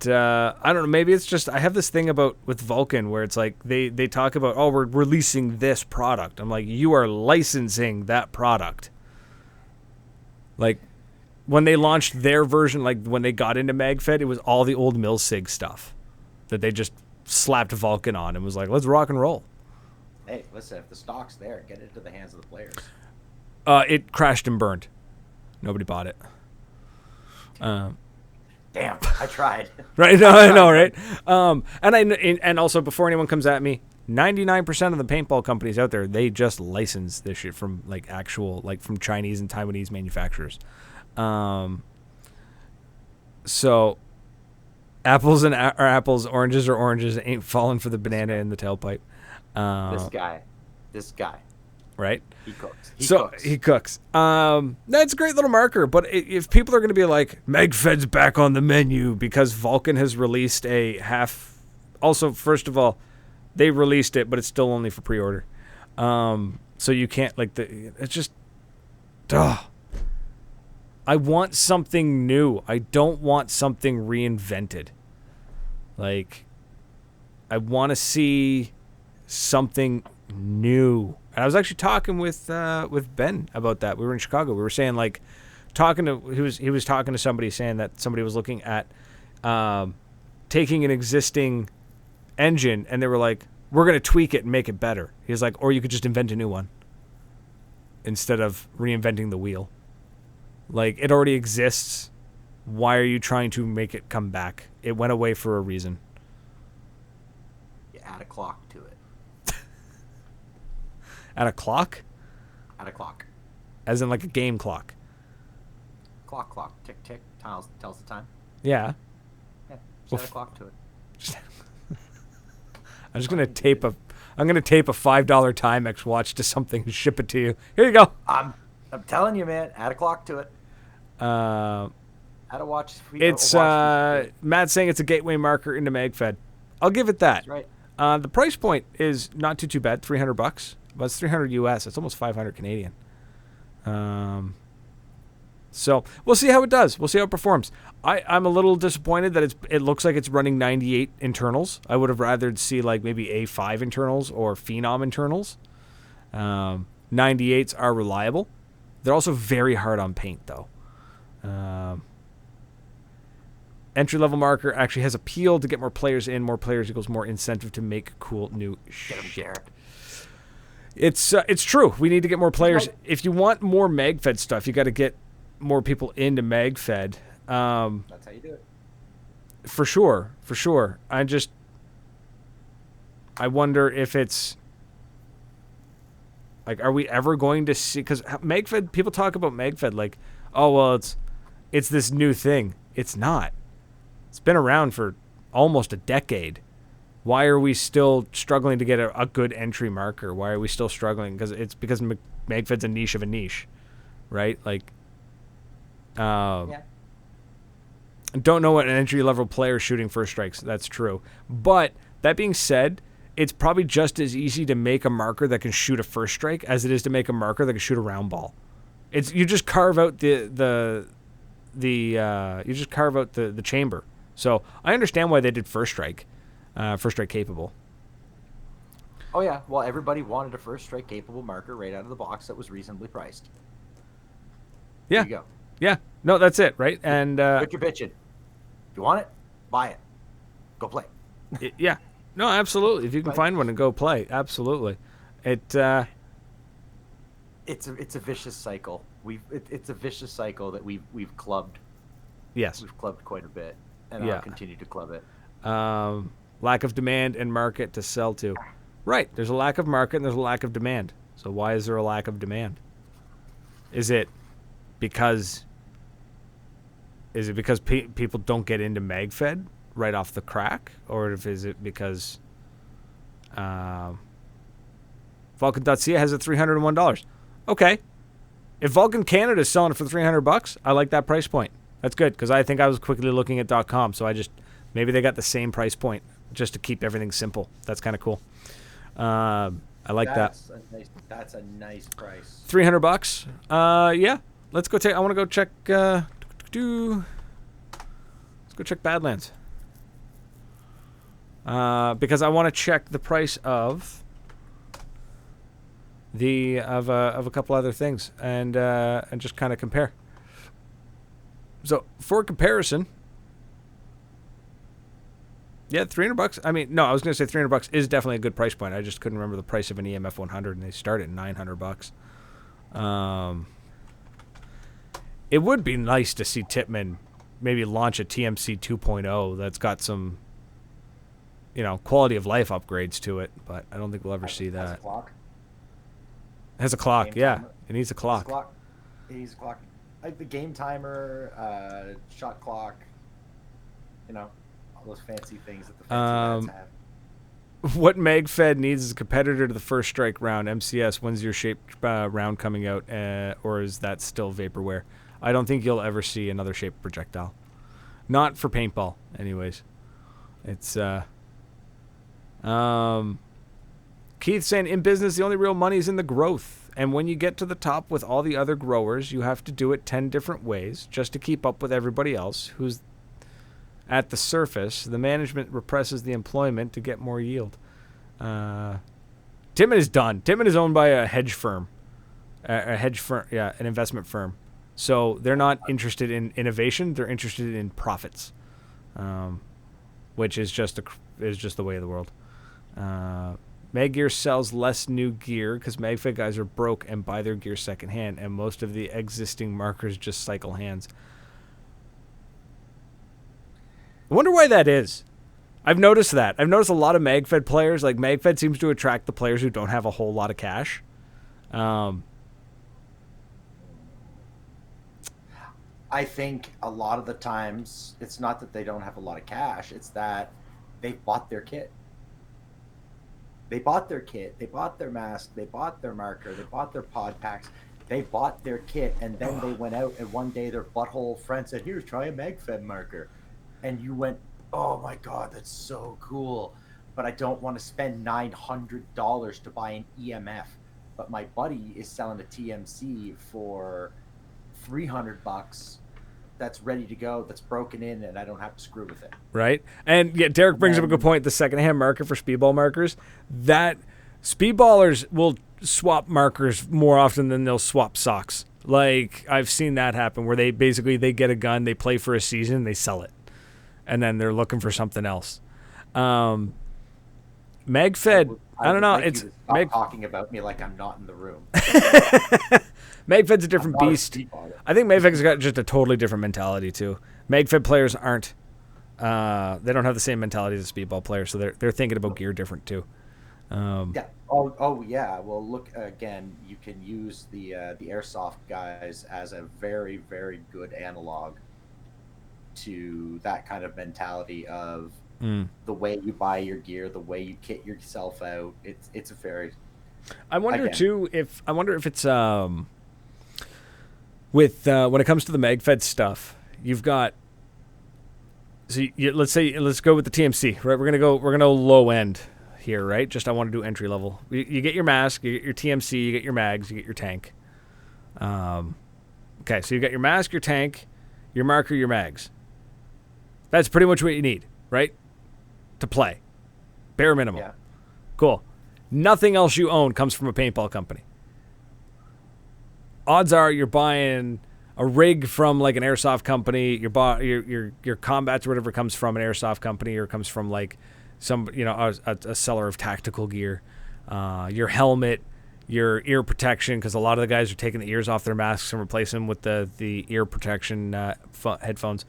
S1: I don't know. Maybe it's just I have this thing with Vulcan where it's like they talk about, oh, we're releasing this product. I'm like, you are licensing that product. Like when they launched their version, like when they got into MagFed, it was all the old Milsig stuff that they just slapped Vulcan on and was like, let's rock and roll.
S2: Hey, listen, if the stock's there, get it into the hands of the players.
S1: It crashed and burned. Nobody bought it.
S2: Damn, I tried.
S1: Right? No, I know, right? And also, before anyone comes at me, 99% of the paintball companies out there, they just license this shit from from Chinese and Taiwanese manufacturers. So apples are apples, oranges are oranges. Ain't falling for the banana in the tailpipe.
S2: This guy.
S1: Right?
S2: He cooks.
S1: He cooks. That's a great little marker, but if people are going to be like, MagFed's back on the menu because Vulcan has released a half... Also, first of all, they released it, but it's still only for pre-order. So you can't, it's just... Duh. I want something new. I don't want something reinvented. Like, I want to see something new. And I was actually talking with Ben about that. We were in Chicago. We were saying, like, he was talking to somebody, saying that somebody was looking at taking an existing engine, and they were like, we're going to tweak it and make it better. He was like, or you could just invent a new one instead of reinventing the wheel. Like, it already exists. Why are you trying to make it come back? It went away for a reason.
S2: You add a clock to it.
S1: Add a clock?
S2: Add a clock.
S1: As in like a game clock?
S2: Clock. Tick, tick. Tells the time.
S1: Yeah.
S2: Yeah, just add a clock to it.
S1: I'm gonna tape a $5 Timex watch to something and ship it to you. Here you go.
S2: I'm telling you, man. Add a clock to it. Add a watch.
S1: It's Matt's saying it's a gateway marker into MagFed. I'll give it that.
S2: That's right.
S1: The price point is not too bad. $300, but it's $300 US. It's almost 500 Canadian. So we'll see how it does. We'll see how it performs. I'm a little disappointed that it looks like it's running 98 internals. I would have rather see like maybe A5 internals or Phenom internals. 98s are reliable. They're also very hard on paint, though. Entry-level marker actually has appeal to get more players in. More players equals more incentive to make cool new shit. It's true. We need to get more players. If you want more MagFed stuff, you got to get more people into MagFed.
S2: That's how you do it.
S1: For sure. I wonder if it's like, are we ever going to see? Because MagFed, people talk about MagFed like, oh well, it's this new thing. It's not. It's been around for almost a decade. Why are we still struggling to get a good entry marker? Why are we still struggling? Because MagFed's a niche of a niche, right? Like, yeah. Don't know what an entry-level player is shooting first strikes. That's true. But that being said, it's probably just as easy to make a marker that can shoot a first strike as it is to make a marker that can shoot a round ball. You just carve out the chamber. So I understand why they did first strike capable.
S2: Oh yeah, well everybody wanted a first strike capable marker right out of the box that was reasonably priced.
S1: Yeah.
S2: There you go.
S1: Yeah. No, that's it, right? And
S2: quit your bitching. If you want it, buy it. Go play.
S1: Yeah. No, absolutely. If you can find one and go play, absolutely. It's a
S2: vicious cycle. It's a vicious cycle that we've clubbed.
S1: Yes.
S2: We've clubbed quite a bit, and I'll continue to club it.
S1: Lack of demand and market to sell to. Right. There's a lack of market and there's a lack of demand. So why is there a lack of demand? Is it because people don't get into MagFed right off the crack, or is it because Vulcan.ca has it $301? Okay, if Vulcan Canada is selling it for $300, I like that price point. That's good, because I think I was quickly looking at .com, so maybe they got the same price point just to keep everything simple. That's kind of cool. I like that.
S2: That's a nice price.
S1: $300. Yeah. Let's go I want to go check. Let's go check Badlands. Because I want to check the price of a couple other things and just kind of compare. So for comparison, yeah, $300. I mean, no, I was going to say $300 is definitely a good price point. I just couldn't remember the price of an EMF 100, and they start at $900. It would be nice to see Tippmann maybe launch a TMC 2.0 that's got some, quality of life upgrades to it, but I don't think we'll ever see that.
S2: Has a clock.
S1: It has a clock, yeah.
S2: Timer.
S1: It needs a clock.
S2: It needs a clock. Like the game timer, shot clock, all those fancy things that the fancy lads have.
S1: What MagFed needs is a competitor to the first strike round. MCS, when's your shaped round coming out, or is that still vaporware? I don't think you'll ever see another shaped projectile. Not for paintball, anyways. It's Keith saying, in business, the only real money is in the growth And when you get to the top with all the other growers, you have to do it 10 different ways just to keep up with everybody else who's at the surface. The management represses the employment to get more yield. Timmins is done. Timmins is owned by a hedge firm. An investment firm. So they're not interested in innovation. They're interested in profits, which is just the way of the world. Mag Gear sells less new gear because MagFed guys are broke and buy their gear secondhand, and most of the existing markers just cycle hands. I wonder why that is. I've noticed that. I've noticed a lot of MagFed players. Like, MagFed seems to attract the players who don't have a whole lot of cash.
S2: I think a lot of the times it's not that they don't have a lot of cash. It's that they bought their kit. They bought their kit. They bought their mask. They bought their marker. They bought their pod packs. They bought their kit, and then they went out, and one day their butthole friend said, "Here, try a MagFed marker." And you went, "Oh my God, that's so cool. But I don't want to spend $900 to buy an EMF. But my buddy is selling a TMC for $300 that's ready to go, that's broken in, and I don't have to screw with it."
S1: Right? And yeah, Derek brings up a good point. The secondhand marker for speedball markers, that speedballers will swap markers more often than they'll swap socks. Like, I've seen that happen where they get a gun, they play for a season, they sell it, and then they're looking for something else. MagFed, I don't know.
S2: Like,
S1: It's
S2: stop talking about me like I'm not in the room.
S1: MagFed's a different beast. I think MagFed's got just a totally different mentality too. MagFed players aren't. They don't have the same mentality as speedball players, so they're thinking about gear different too.
S2: Yeah. Oh yeah. Well, look again. You can use the airsoft guys as a very, very good analog to that kind of mentality of the way you buy your gear, the way you kit yourself out. It's a very.
S1: I wonder too if it's with when it comes to the MagFed stuff, you've got. So let's go with the TMC, right? We're gonna go low end here, right? Just I want to do entry level. You get your mask, you get your TMC, you get your mags, you get your tank. Okay, so you got your mask, your tank, your marker, your mags. That's pretty much what you need, right? To play, bare minimum.
S2: Yeah.
S1: Cool. Nothing else you own comes from a paintball company. Odds are you're buying a rig from like an airsoft company. Your combats or whatever comes from an airsoft company, or comes from like a seller of tactical gear. Your helmet, your ear protection, because a lot of the guys are taking the ears off their masks and replacing them with the ear protection headphones.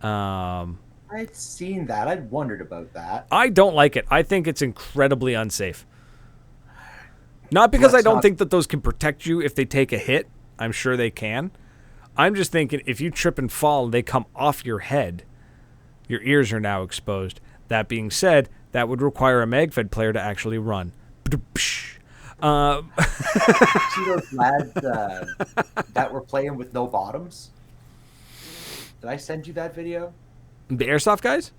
S2: I'd seen that. I'd wondered about that.
S1: I don't like it. I think it's incredibly unsafe. Not because I don't think that those can protect you if they take a hit. I'm sure they can. I'm just thinking if you trip and fall and they come off your head, your ears are now exposed. That being said, that would require a MagFed player to actually run.
S2: See those lads that were playing with no bottoms? Did I send you that video?
S1: The airsoft guys?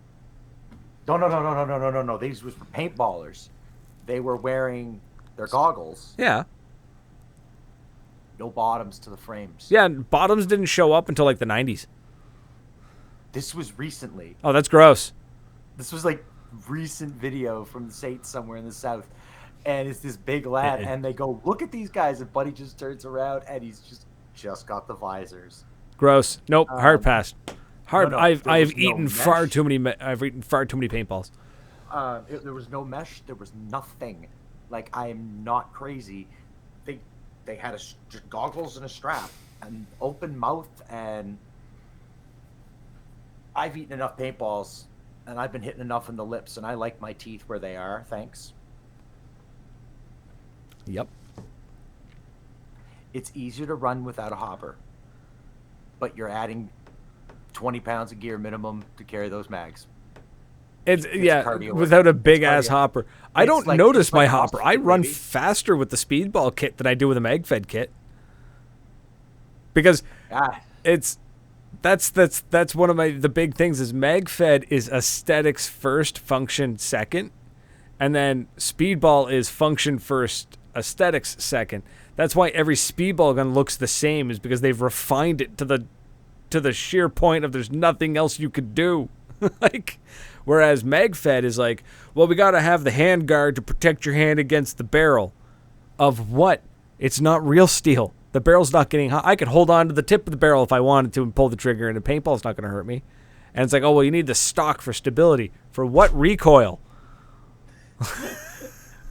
S2: No. These was for paintballers. They were wearing their goggles.
S1: Yeah.
S2: No bottoms to the frames.
S1: Yeah, bottoms didn't show up until like the 90s.
S2: This was recently.
S1: Oh, that's gross.
S2: This was like recent video from the States somewhere in the South. And it's this big lad, and they go, "Look at these guys," and Buddy just turns around and he's just got the visors.
S1: Gross. Nope. Hard pass. Hard.
S2: No,
S1: I've eaten far too many paintballs.
S2: There was no mesh. There was nothing. Like, I am not crazy. They had goggles and a strap and open mouth, and I've eaten enough paintballs, and I've been hitting enough in the lips, and I like my teeth where they are. Thanks.
S1: Yep.
S2: It's easier to run without a hopper, but you're adding 20 pounds of gear minimum to carry those mags.
S1: It's without a big ass hopper. I don't notice my hopper. I run faster with the speedball kit than I do with a MagFed kit. Because that's one of the big things is MagFed is aesthetics first, function second, and then speedball is function first, aesthetics second. That's why every speedball gun looks the same, is because they've refined it to the sheer point of there's nothing else you could do. Like, whereas MagFed is like, well, we got to have the hand guard to protect your hand against the barrel. Of what? It's not real steel. The barrel's not getting hot. I could hold on to the tip of the barrel if I wanted to and pull the trigger, and a paintball's not going to hurt me. And it's like, oh, well, you need the stock for stability. For what recoil?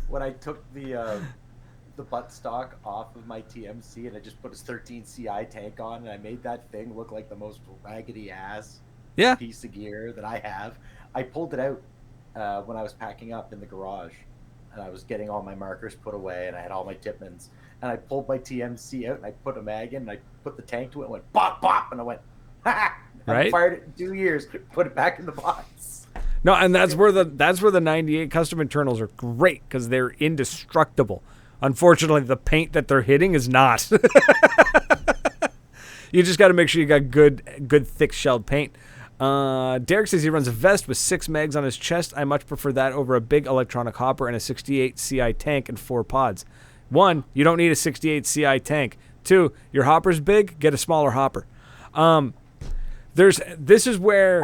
S2: When I took the butt stock off of my TMC and I just put a 13 CI tank on, and I made that thing look like the most raggedy ass piece of gear that I have. I pulled it out when I was packing up in the garage, and I was getting all my markers put away, and I had all my Tipmans, and I pulled my TMC out and I put a mag in, and I put the tank to it and went bop bop, and I went ha!
S1: Right?
S2: I fired it in 2 years, put it back in the box.
S1: No, and that's where the 98 custom internals are great, because they're indestructible. Unfortunately, the paint that they're hitting is not. You just got to make sure you got good thick shelled paint. Derek says he runs a vest with 6 mags on his chest. I much prefer that over a big electronic hopper and a 68 CI tank and 4 pods. 1, you don't need a 68 CI tank. 2, your hopper's big, get a smaller hopper. This is where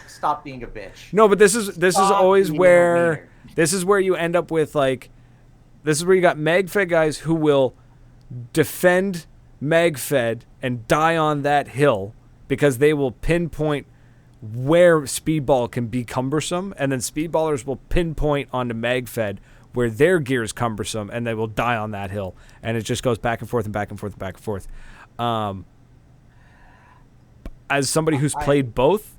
S2: Stop being a bitch.
S1: No, but this is always where this is where you end up with, like, this is where you got MagFed guys who will defend MagFed and die on that hill because they will pinpoint where speedball can be cumbersome, and then speedballers will pinpoint onto MagFed where their gear is cumbersome, and they will die on that hill, and it just goes back and forth and back and forth and back and forth. As somebody who's played both,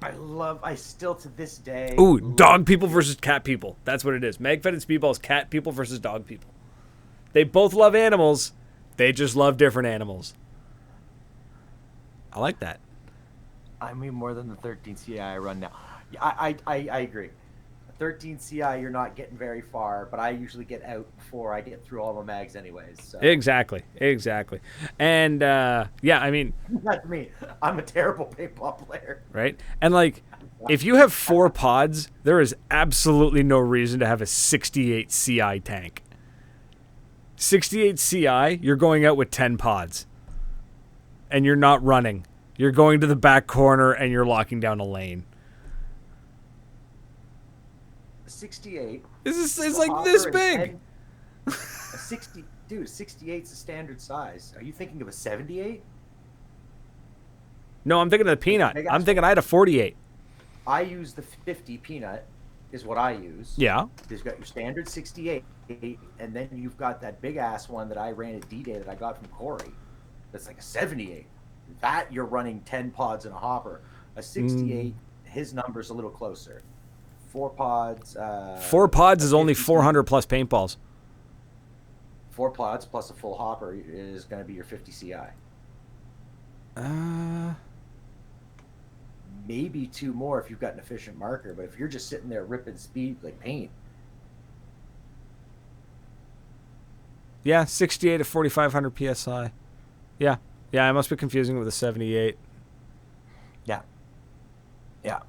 S2: I still to this day.
S1: Ooh, dog people versus cat people. That's what it is. MagFed and speedball is cat people versus dog people. They both love animals. They just love different animals. I like that.
S2: I mean, more than the 13 CI I run now. I agree. 13 CI, you're not getting very far, but I usually get out before I get through all my mags anyways. So.
S1: Exactly. And, yeah, I mean...
S2: That's me. I'm a terrible paintball player.
S1: Right? And, like, if you have 4 pods, there is absolutely no reason to have a 68 CI tank. 68 CI, you're going out with 10 pods. And you're not running. You're going to the back corner and you're locking down a lane.
S2: 68.
S1: It's like this big.
S2: 68's the standard size. Are you thinking of a 78?
S1: No, I'm thinking of the peanut. I'm thinking I had a 48.
S2: I use the 50 peanut is what I use.
S1: Yeah.
S2: You've got your standard 68, and then you've got that big ass one that I ran at D-Day that I got from Corey. That's like a 78. That you're running 10 pods in a hopper. A 68, his number's a little closer. 4 pods.
S1: 4 pods is only 400 plus paintballs.
S2: 4 pods plus a full hopper is going to be your 50 CI. Maybe 2 more if you've got an efficient marker, but if you're just sitting there ripping speed like paint.
S1: Yeah, 68 at 4,500 PSI. Yeah, I must be confusing it with a 78.
S2: Yeah.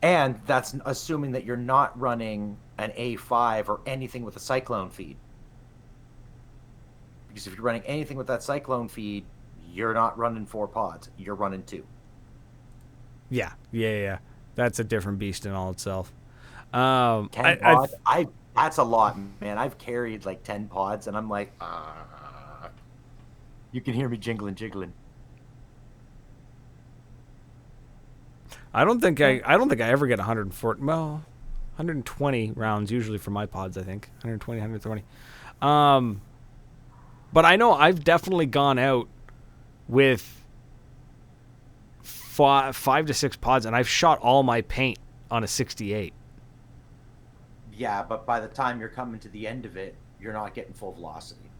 S2: And that's assuming that you're not running an A5 or anything with a cyclone feed. Because if you're running anything with that cyclone feed, you're not running 4 pods. You're running 2.
S1: Yeah. That's a different beast in all itself.
S2: 10 pods? That's a lot, man. I've carried like 10 pods, and I'm like, you can hear me jiggling.
S1: I don't think I ever get 140. Well, 120 rounds usually for my pods. I think 120, 120. But I know I've definitely gone out with 5 to 6 pods, and I've shot all my paint on a 68.
S2: Yeah, but by the time you're coming to the end of it, you're not getting full velocity,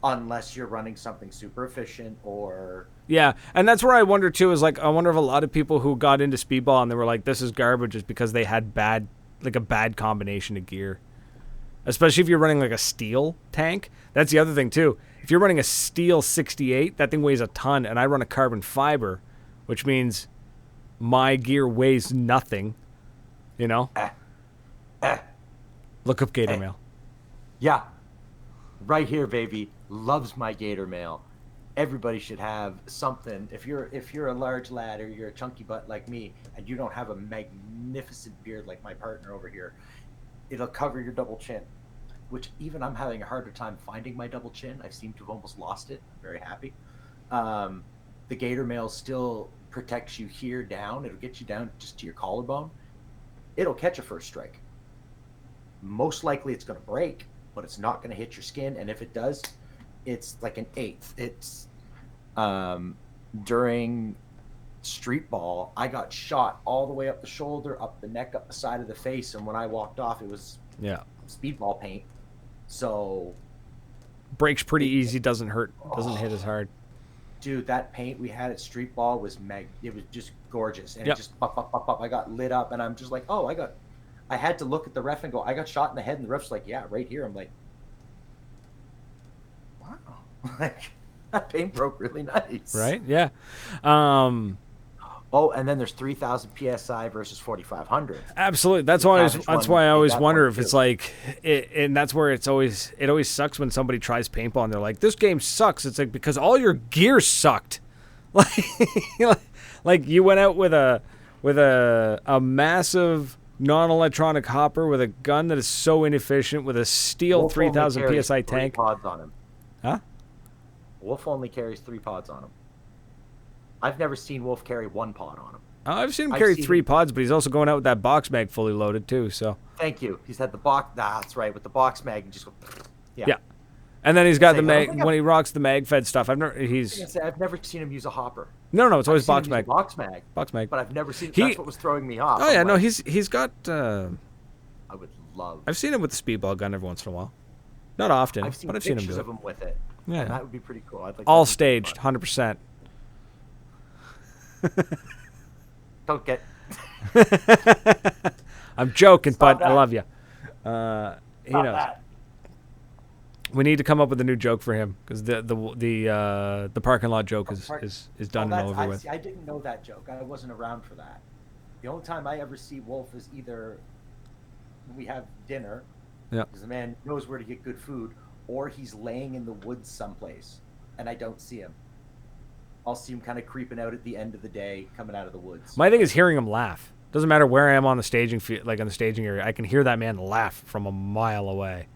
S2: unless you're running something super efficient or.
S1: Yeah, and that's where I wonder too. Is like I wonder if a lot of people who got into speedball and they were like, "This is garbage," is because they had a bad combination of gear. Especially if you're running like a steel tank. That's the other thing too. If you're running a steel 68, that thing weighs a ton, and I run a carbon fiber, which means my gear weighs nothing. You know. Look up Gator Mail.
S2: Yeah. right here, baby. Loves my gator mail. Everybody should have something. If you're a large lad or you're a chunky butt like me, and you don't have a magnificent beard like my partner over here, it'll cover your double chin. Which even I'm having a harder time finding my double chin. I seem to have almost lost it. I'm very happy. The gator mail still protects you here down. It'll get you down just to your collarbone. It'll catch a first strike. Most likely it's going to break, but it's not going to hit your skin. And if it does, it's like an eighth. It's during street ball, I got shot all the way up the shoulder, up the neck, up the side of the face. And when I walked off, it was speedball paint. So
S1: breaks pretty easy, doesn't hurt, doesn't hit as hard.
S2: Dude, that paint we had at street ball was it was just gorgeous. And it just pop, pop, pop, pop. I got lit up and I'm just like, oh, I had to look at the ref and go, I got shot in the head, and the ref's like, yeah, right here. I'm like, wow. Like, that paint broke really nice.
S1: Right? Yeah.
S2: Oh, and then there's 3,000 PSI versus 4,500.
S1: Absolutely. That's why I always wonder if it's like, and that's where it always sucks when somebody tries paintball and they're like, this game sucks. It's like, because all your gear sucked. Like you went out with a massive non-electronic hopper with a gun that is so inefficient with a steel 3,000 PSI tank.
S2: Pods on him.
S1: Huh?
S2: Wolf only carries 3 pods on him. I've never seen Wolf carry 1 pod on him.
S1: I've seen him carry 3 pods, but he's also going out with that box mag fully loaded too. So
S2: thank you. He's had the box. That's right, with the box mag and just go.
S1: Yeah. And then he's got the mag when he rocks the mag fed stuff. I've never
S2: seen him use a hopper.
S1: No, it's always box mag.
S2: Box mag.
S1: But
S2: I've never seen. That's what was throwing me off.
S1: Oh yeah, no, he's got.
S2: I would love.
S1: I've seen him with the speedball gun every once in a while. Not often, but I've seen him do it.
S2: Of him with it.
S1: Yeah,
S2: and that would be pretty cool. I'd like
S1: all staged, 100%.
S2: Don't get.
S1: I'm joking,
S2: Stop
S1: but
S2: that.
S1: I love you. He knows.
S2: That.
S1: We need to come up with a new joke for him because the parking lot joke is done and over with.
S2: I didn't know that joke. I wasn't around for that. The only time I ever see Wolf is either when we have dinner, because the man knows where to get good food, or he's laying in the woods someplace, and I don't see him. I'll see him kind of creeping out at the end of the day, coming out of the woods.
S1: My thing is hearing him laugh. Doesn't matter where I am on the staging like on the staging area. I can hear that man laugh from a mile away.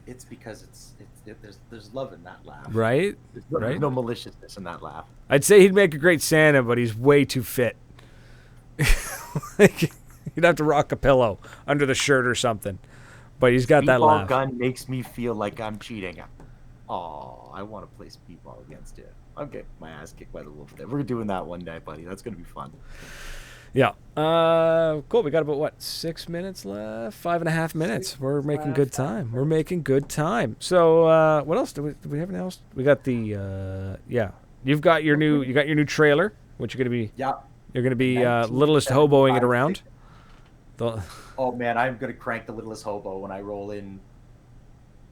S2: It's because there's love in that laugh.
S1: Right?
S2: There's no maliciousness in that laugh.
S1: I'd say he'd make a great Santa, but he's way too fit. Like, he'd have to rock a pillow under the shirt or something. But he's got that laugh.
S2: Speedball gun makes me feel like I'm cheating. Oh, I want to play speedball against it. I'm getting my ass kicked by the wolf. We're doing that one day, buddy. That's going to be fun.
S1: Yeah. Cool. We got about, 6 minutes left? 5.5 minutes. We're making good time. We're making good time. So, what else? Do we have anything else? We got the, You've got your new trailer, which you're going to be... Yeah. You're going to be littlest hoboing it around.
S2: Oh, man, I'm going to crank the littlest hobo when I roll into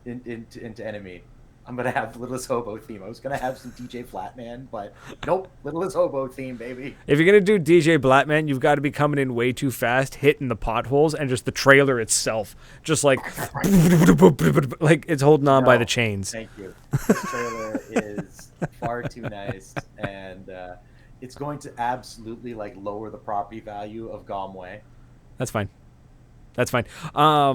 S2: enemy. I'm going to have the littlest hobo theme. I was going to have some DJ Flatman, but nope, littlest hobo theme, baby.
S1: If you're going to do DJ Flatman, you've got to be coming in way too fast, hitting the potholes, and just the trailer itself. Just like it's holding on by the chains.
S2: Thank you. This trailer is far too nice, and it's going to absolutely lower the property value of Gomway.
S1: That's fine. I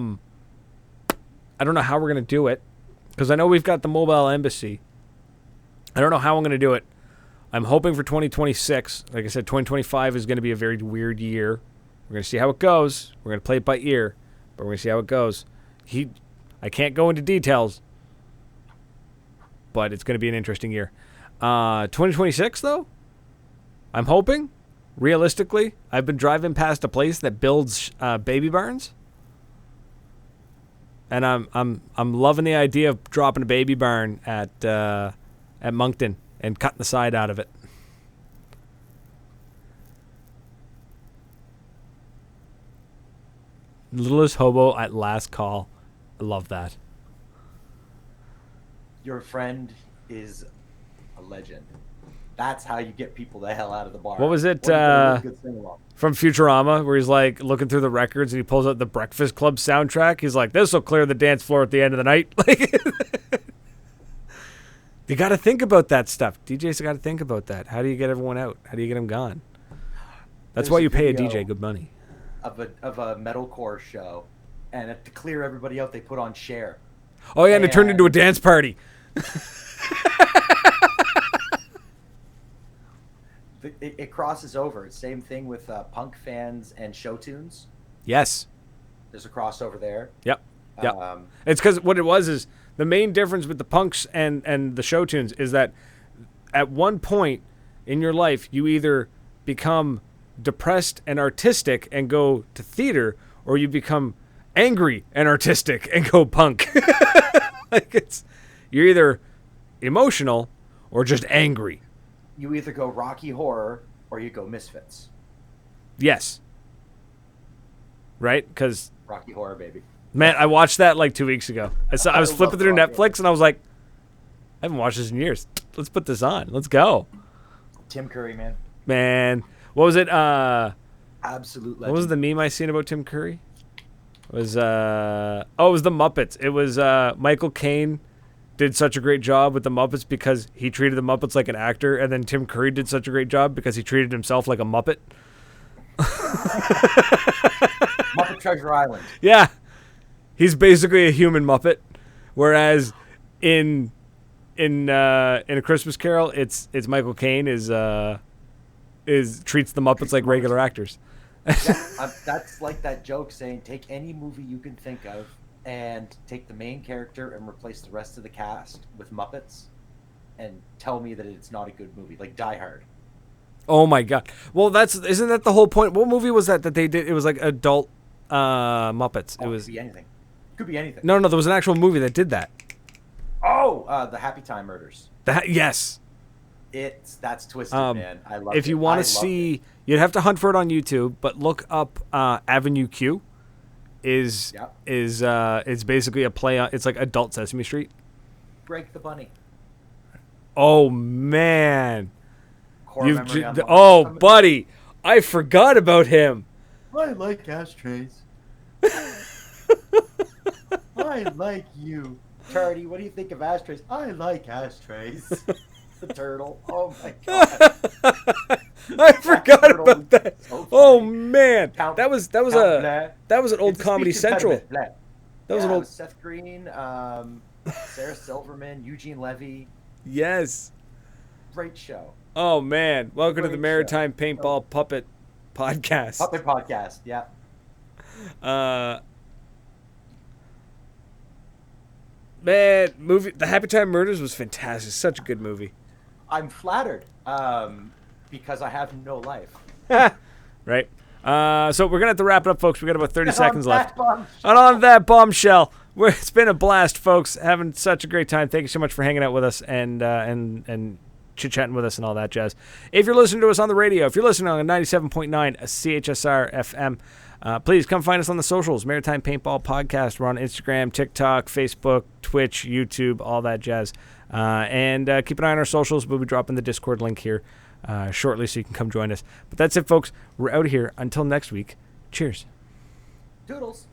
S1: don't know how we're going to do it. Because I know we've got the mobile embassy. I don't know how I'm going to do it. I'm hoping for 2026. Like I said, 2025 is going to be a very weird year. We're going to see how it goes. We're going to play it by ear. But we're going to see how it goes. I can't go into details. But it's going to be an interesting year. 2026, though? I'm hoping. Realistically, I've been driving past a place that builds baby barns. And I'm loving the idea of dropping a baby barn at Moncton and cutting the side out of it. Littlest hobo at last call. I love that.
S2: Your friend is a legend. That's how you get people the hell out of the bar.
S1: What was it?
S2: Or you get a really good sing-along.
S1: From Futurama, where he's like looking through the records and he pulls out the Breakfast Club soundtrack. He's like, "This will clear the dance floor at the end of the night." Like, you got to think about that stuff. DJs got to think about that. How do you get everyone out? How do you get them gone? That's why you pay a DJ good money.
S2: Of a metalcore show, and to clear everybody out, they put on Cher.
S1: Oh yeah, and it turned into a dance party.
S2: It crosses over. Same thing with punk fans and show tunes.
S1: Yes.
S2: There's a crossover there.
S1: Yep. It's because what it was is the main difference with the punks and the show tunes is that at one point in your life you either become depressed and artistic and go to theater, or you become angry and artistic and go punk. Like you're either emotional or just angry.
S2: You either go Rocky Horror or you go Misfits.
S1: Yes. Right? Because
S2: Rocky Horror, baby.
S1: Man, I watched that like 2 weeks ago. I was flipping through
S2: Rocky
S1: Netflix and I was like, I haven't watched this in years. Let's put this on. Let's go.
S2: Tim Curry, man.
S1: Man. What was it?
S2: Absolute legend.
S1: What was the meme I seen about Tim Curry? It was it was the Muppets. It was Michael Caine did such a great job with the Muppets because he treated the Muppets like an actor, and then Tim Curry did such a great job because he treated himself like a Muppet.
S2: Muppet Treasure Island.
S1: Yeah. He's basically a human Muppet, whereas in A Christmas Carol, it's Michael Caine is treats the Muppets like regular actors.
S2: Yeah, that's like that joke saying take any movie you can think of and take the main character and replace the rest of the cast with Muppets and tell me that it's not a good movie, like Die Hard.
S1: Oh my god. Well, isn't that the whole point? What movie was that they did? It was like adult Muppets.
S2: It could be anything. Could be anything.
S1: No, there was an actual movie that did that.
S2: Oh, the Happy Time Murders.
S1: Yes.
S2: That's twisted, man. I love it.
S1: If you want to see, you'd have to hunt for it on YouTube, but look up Avenue Q. It's basically a play on, it's like adult Sesame Street.
S2: Break the Bunny.
S1: Oh man.
S2: Oh,
S1: buddy, I forgot about him.
S2: I like ashtrays. I like you. Tardy, what do you think of ashtrays? I like ashtrays. The turtle. Oh my god.
S1: I forgot about that. So oh man. That was an old Comedy Central.
S2: That was an old Seth Green, Sarah Silverman, Eugene Levy.
S1: Yes.
S2: Great show.
S1: Oh man. Welcome to the Maritime Paintball Puppet Podcast.
S2: Puppet Podcast, yeah.
S1: Man, The Happy Time Murders was fantastic. Such a good movie.
S2: I'm flattered, because I have no life.
S1: Right. So we're gonna have to wrap it up, folks. We got about 30 seconds left. And on that bombshell, it's been a blast, folks. Having such a great time. Thank you so much for hanging out with us and chit-chatting with us and all that jazz. If you're listening to us on the radio, if you're listening on 97.9 CHSR FM, please come find us on the socials. Maritime Paintball Podcast. We're on Instagram, TikTok, Facebook, Twitch, YouTube, all that jazz. And keep an eye on our socials. We'll be dropping the Discord link here shortly so you can come join us. But that's it, folks. We're out of here. Until next week, cheers.
S2: Toodles.